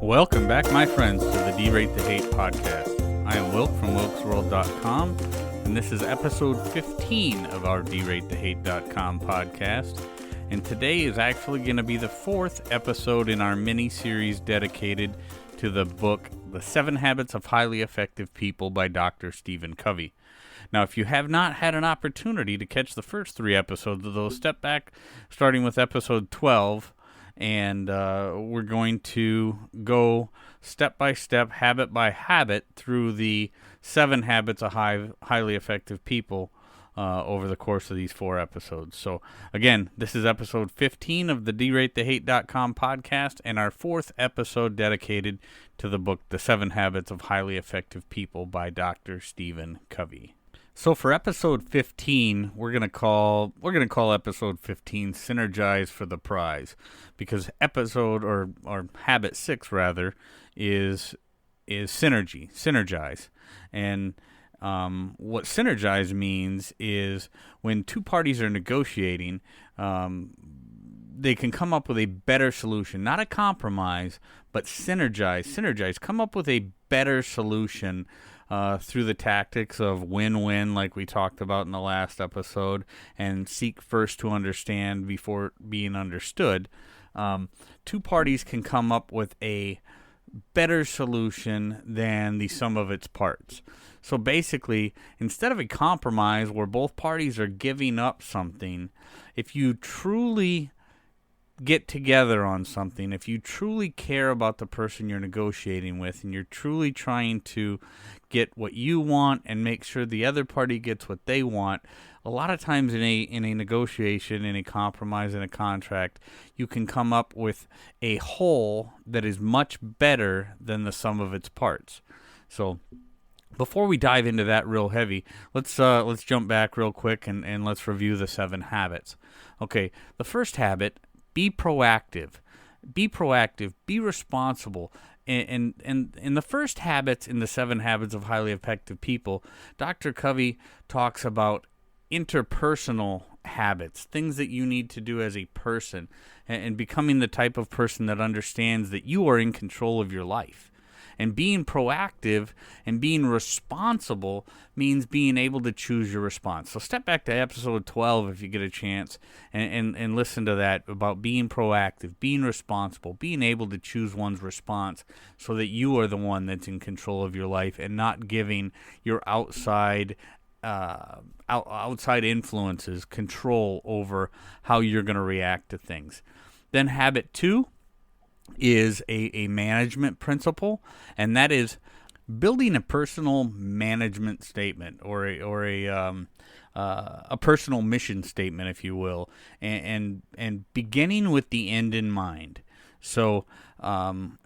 Welcome back, my friends, to the Derate the Hate podcast. I am Wilk from wilksworld.com, and this is episode 15 of our DerateTheHate.com podcast. And today is actually going to be the fourth episode in our mini-series dedicated to the book, The 7 Habits of Highly Effective People by Dr. Stephen Covey. Now, if you have not had an opportunity to catch the first 3 episodes of those, step back, starting with episode 12, and we're going to go step by step, habit by habit, through the 7 habits of highly effective people over the course of these 4 episodes. So, again, this is episode 15 of the DerateTheHate.com podcast, and our 4th episode dedicated to the book, The 7 Habits of Highly Effective People by Dr. Stephen Covey. So for episode 15, we're gonna call episode 15 "Synergize for the Prize," because episode or habit 6 rather is synergize, and what synergize means is when 2 parties are negotiating, they can come up with a better solution, not a compromise, but synergize, come up with a better solution through the tactics of win-win, like we talked about in the last episode, and seek first to understand before being understood. 2 parties can come up with a better solution than the sum of its parts. So basically, instead of a compromise where both parties are giving up something, if you truly get together on something, if you truly care about the person you're negotiating with, and you're truly trying to get what you want and make sure the other party gets what they want, a lot of times in a negotiation, in a compromise, in a contract, you can come up with a whole that is much better than the sum of its parts. So before we dive into that real heavy, let's jump back real quick and let's review the 7 habits. Okay, the first habit: be proactive. Be responsible. And in the first habits in the 7 habits of highly effective people, Dr. Covey talks about interpersonal habits, things that you need to do as a person, and becoming the type of person that understands that you are in control of your life. And being proactive and being responsible means being able to choose your response. So step back to episode 12 if you get a chance and listen to that about being proactive, being responsible, being able to choose one's response so that you are the one that's in control of your life and not giving your outside influences control over how you're going to react to things. Then habit 2 is a management principle, and that is building a personal management statement or a personal mission statement, if you will, and beginning with the end in mind. So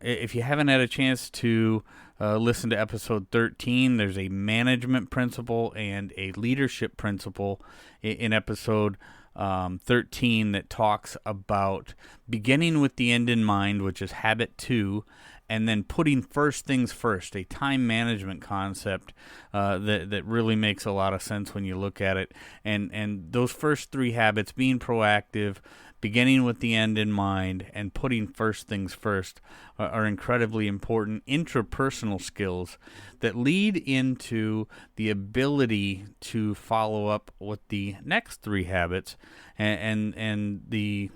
if you haven't had a chance to listen to episode 13, there's a management principle and a leadership principle in episode 13 that talks about beginning with the end in mind, which is habit 2, and then putting first things first, a time management concept that really makes a lot of sense when you look at it. And those first 3 habits, being proactive, beginning with the end in mind, and putting first things first, are incredibly important interpersonal skills that lead into the ability to follow up with the next 3 habits, and the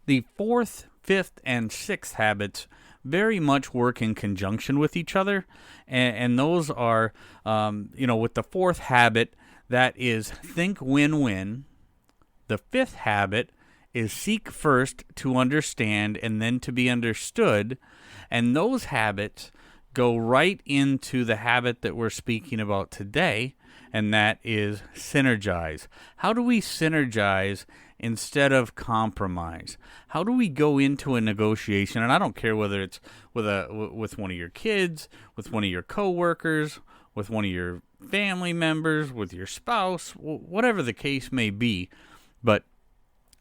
4th, 5th, and 6th habits very much work in conjunction with each other, and those are, with the 4th habit, that is think win-win. The 5th habit is seek first to understand and then to be understood. And those habits go right into the habit that we're speaking about today, and that is synergize. How do we synergize instead of compromise? How do we go into a negotiation? And I don't care whether it's with one of your kids, with one of your coworkers, with one of your family members, with your spouse, whatever the case may be. But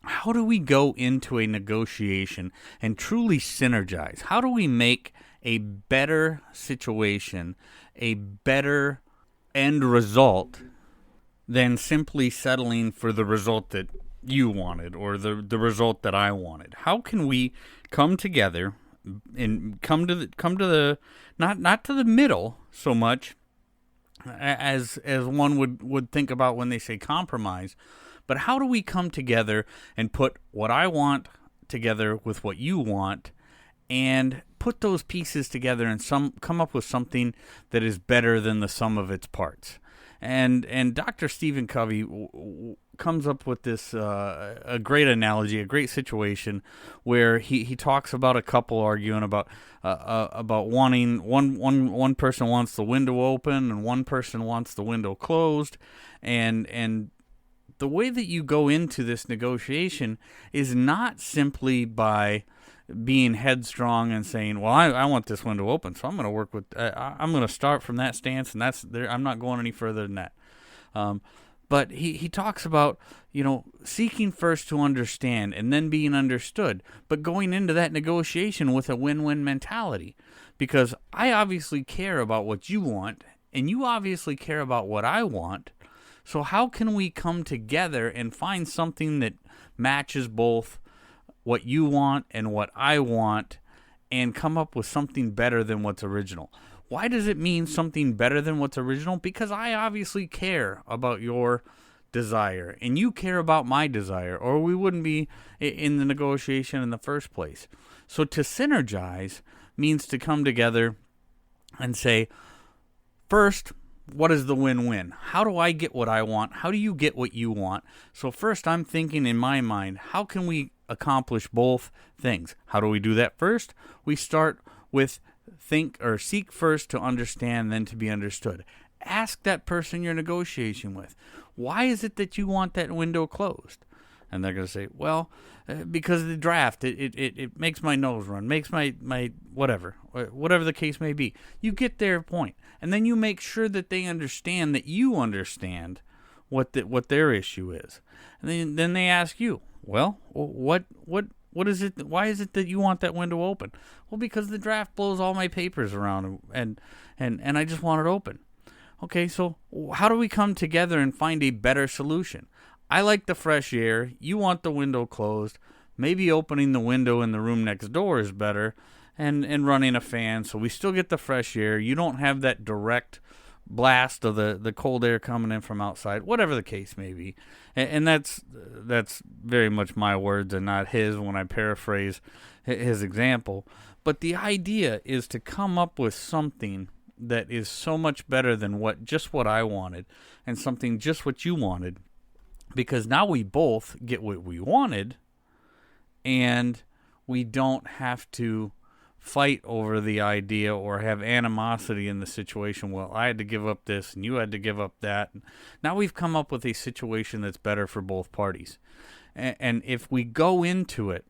how do we go into a negotiation and truly synergize? How do we make a better situation, a better end result than simply settling for the result that you wanted or the result that I wanted? How can we come together and come to the not to the middle so much as one would think about when they say compromise, but how do we come together and put what I want together with what you want, and put those pieces together and come up with something that is better than the sum of its parts. And Dr. Stephen Covey comes up with this a great analogy, a great situation where he talks about a couple arguing about wanting one person wants the window open and one person wants the window closed, and the way that you go into this negotiation is not simply by being headstrong and saying, well, I want this window open, so I'm going to work with, I'm going to start from that stance, and that's there. I'm not going any further than that. But he talks about, seeking first to understand and then being understood, but going into that negotiation with a win-win mentality, because I obviously care about what you want, and you obviously care about what I want. So how can we come together and find something that matches both what you want and what I want, and come up with something better than what's original? Why does it mean something better than what's original? Because I obviously care about your desire, and you care about my desire, or we wouldn't be in the negotiation in the first place. So to synergize means to come together and say, first, what is the win-win? How do I get what I want? How do you get what you want? So first, I'm thinking in my mind, how can we accomplish both things? How do we do that? First, we start with seek first to understand, then to be understood. Ask that person you're negotiating with, why is it that you want that window closed? And they're going to say, well, because of the draft, it makes my nose run, makes my whatever the case may be. You get their point, and then you make sure that they understand that you understand what their issue is. And then they ask you, well, what is it? Why is it that you want that window open? Well, because the draft blows all my papers around, and I just want it open. Okay, so how do we come together and find a better solution? I like the fresh air. You want the window closed. Maybe opening the window in the room next door is better, and running a fan so we still get the fresh air. You don't have that direct blast of the cold air coming in from outside, whatever the case may be. And that's very much my words and not his when I paraphrase his example. But the idea is to come up with something that is so much better than what I wanted, and something just what you wanted, because now we both get what we wanted, and we don't have to fight over the idea or have animosity in the situation. Well, I had to give up this and you had to give up that. Now we've come up with a situation that's better for both parties. And if we go into it,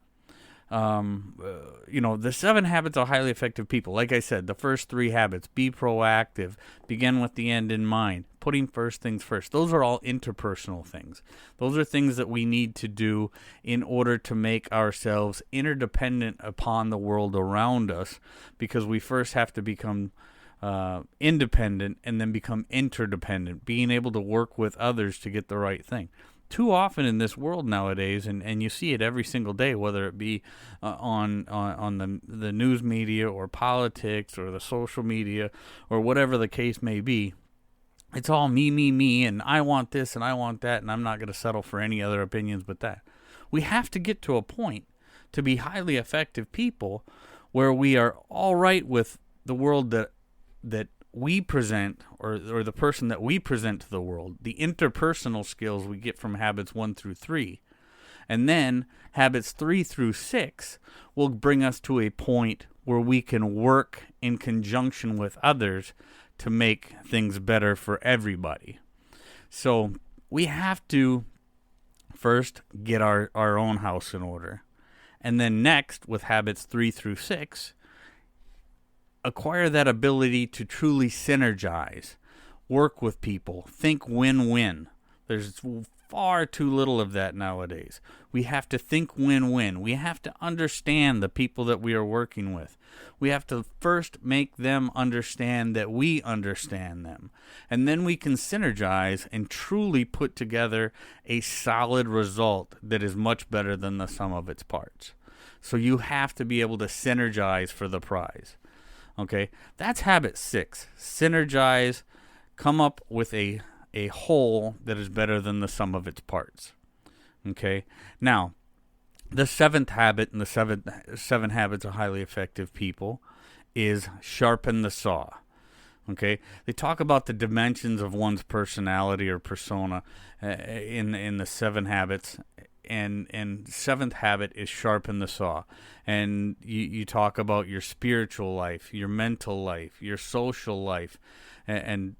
the 7 habits of highly effective people, like I said, the first 3 habits: be proactive, begin with the end in mind, putting first things first. Those are all interpersonal things. Those are things that we need to do in order to make ourselves interdependent upon the world around us, because we first have to become independent and then become interdependent, being able to work with others to get the right thing. Too often in this world nowadays, and you see it every single day, whether it be on the news media or politics or the social media or whatever the case may be, it's all me, and I want this and I want that, and I'm not going to settle for any other opinions but that. We have to get to a point to be highly effective people where we are all right with the world that we present, or the person that we present to the world, the interpersonal skills we get from habits 1 through 3. And then habits 3 through 6 will bring us to a point where we can work in conjunction with others to make things better for everybody. So we have to first get our own house in order. And then next, with habits 3 through 6, acquire that ability to truly synergize, work with people, think win-win. There's far too little of that nowadays. We have to think win-win. We have to understand the people that we are working with. We have to first make them understand that we understand them. And then we can synergize and truly put together a solid result that is much better than the sum of its parts. So you have to be able to synergize for the prize. Okay, that's habit 6. Synergize. Come up with a whole that is better than the sum of its parts. Okay, now the 7th habit in the seven habits of highly effective people is sharpen the saw. Okay, they talk about the dimensions of one's personality or persona in the 7 habits, and 7th habit is sharpen the saw. And you talk about your spiritual life, your mental life, your social life, and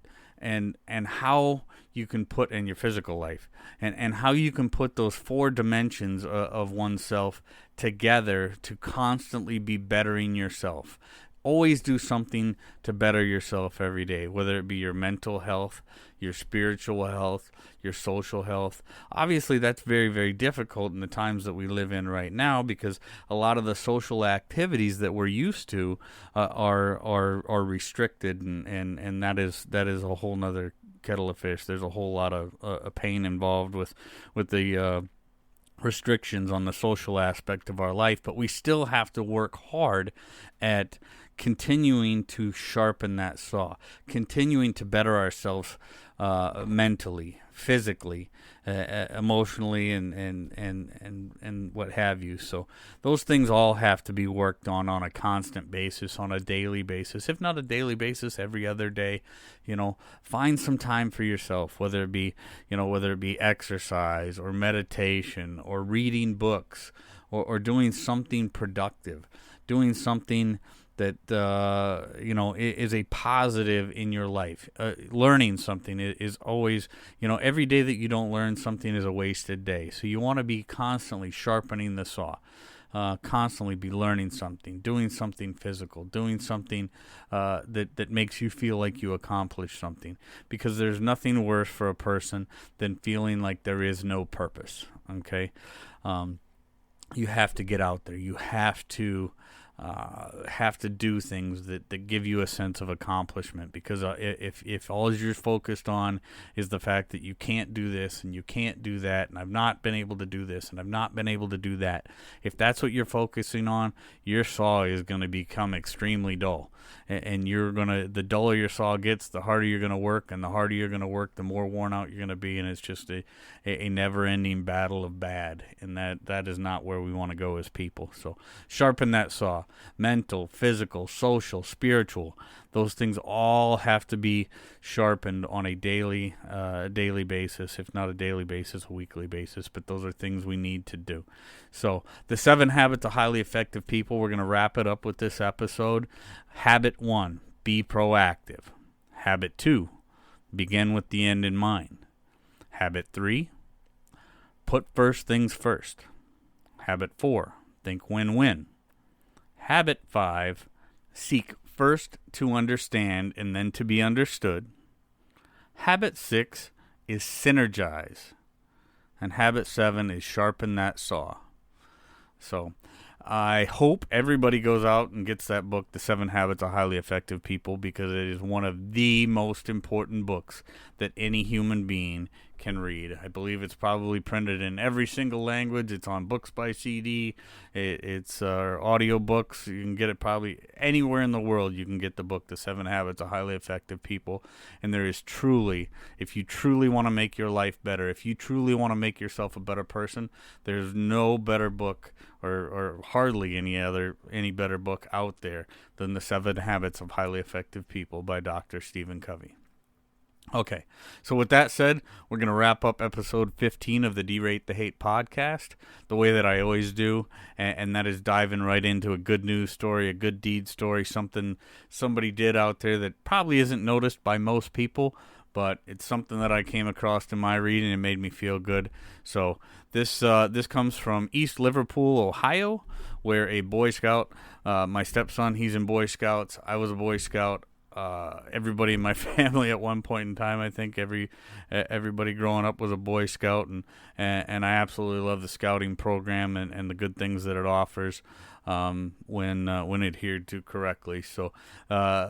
how you can put in your physical life, and how you can put those 4 dimensions of oneself together to constantly be bettering yourself. Always do something to better yourself every day, whether it be your mental health, your spiritual health, your social health. Obviously, that's very, very difficult in the times that we live in right now, because a lot of the social activities that we're used to are restricted, and that is a whole nother kettle of fish. There's a whole lot of pain involved with the restrictions on the social aspect of our life, but we still have to work hard at continuing to sharpen that saw, continuing to better ourselves mentally, physically, emotionally, and what have you. So those things all have to be worked on a constant basis, on a daily basis. If not a daily basis, every other day. Find some time for yourself, whether it be exercise or meditation or reading books or doing something productive, doing something that is a positive in your life. Learning something is always, every day that you don't learn something is a wasted day. So you want to be constantly sharpening the saw, constantly be learning something, doing something physical, doing something that makes you feel like you accomplished something. Because there's nothing worse for a person than feeling like there is no purpose. Okay, you have to get out there. You have to do things that give you a sense of accomplishment, because if all you're focused on is the fact that you can't do this and you can't do that, and I've not been able to do this and I've not been able to do that, if that's what you're focusing on, your saw is going to become extremely dull, and the duller your saw gets, the harder you're going to work, and the harder you're going to work, the more worn out you're going to be, and it's just a never-ending battle of bad, and that is not where we want to go as people. So sharpen that saw. Mental, physical, social, spiritual, those things all have to be sharpened on a daily basis, if not a daily basis, a weekly basis, but those are things we need to do. So the 7 habits of highly effective people, we're going to wrap it up with this episode. Habit 1, be proactive. Habit 2, begin with the end in mind. Habit 3, put first things first. Habit 4, think win-win. Habit 5, seek first to understand and then to be understood. Habit 6 is synergize. And habit 7 is sharpen that saw. So I hope everybody goes out and gets that book, The 7 Habits of Highly Effective People, because it is one of the most important books that any human being can read. I believe it's probably printed in every single language. It's on Books by CD. It's audio books. You can get it probably anywhere in the world. You can get the book, The 7 Habits of Highly Effective People. And there is truly, if you truly want to make your life better, if you truly want to make yourself a better person, there's no better book or hardly any better book out there than The 7 Habits of Highly Effective People by Dr. Stephen Covey. Okay, so with that said, we're going to wrap up episode 15 of the Derate the Hate podcast the way that I always do, and that is diving right into a good news story, a good deed story, something somebody did out there that probably isn't noticed by most people, but it's something that I came across in my reading and made me feel good. So this comes from East Liverpool, Ohio, where a Boy Scout, my stepson, he's in Boy Scouts, I was a Boy Scout, everybody in my family at one point in time. I think everybody growing up was a Boy Scout, and I absolutely love the scouting program and the good things that it offers when adhered to correctly. So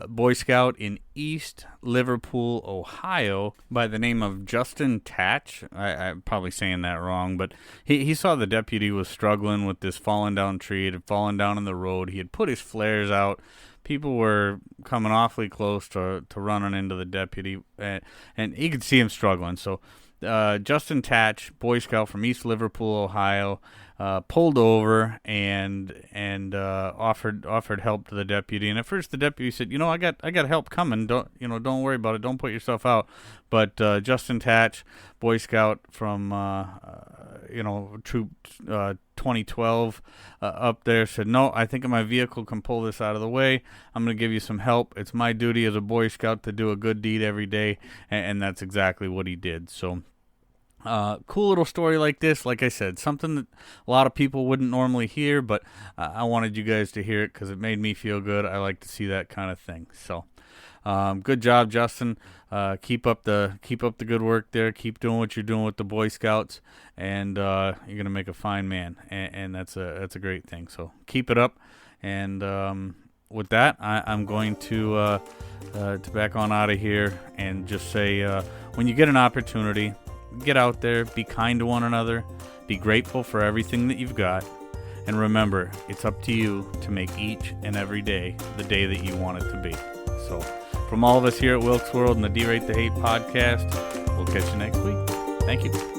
Boy Scout in East Liverpool, Ohio, by the name of Justin Tatch. I'm probably saying that wrong, but he saw the deputy was struggling with this fallen down tree. It had fallen down in the road. He had put his flares out. People were coming awfully close to running into the deputy, and he could see him struggling. So Justin Tatch, Boy Scout from East Liverpool, Ohio, pulled over and offered help to the deputy. And at first, the deputy said, "I got help coming. Don't worry about it. Don't put yourself out." But Justin Tatch, Boy Scout from Troop 2012 up there, said, "No, I think my vehicle can pull this out of the way. I'm going to give you some help. It's my duty as a Boy Scout to do a good deed every day," and that's exactly what he did. So cool little story like this. Like I said, something that a lot of people wouldn't normally hear, but I wanted you guys to hear it because it made me feel good. I like to see that kind of thing. So good job, Justin. Keep up the good work there. Keep doing what you're doing with the Boy Scouts, and you're gonna make a fine man, and that's a great thing. So keep it up. And with that, I'm going to back on out of here and just say, when you get an opportunity, get out there, be kind to one another, be grateful for everything that you've got, and remember, it's up to you to make each and every day the day that you want it to be. So, from all of us here at Wilkes World and the D-Rate the Hate podcast, we'll catch you next week. Thank you.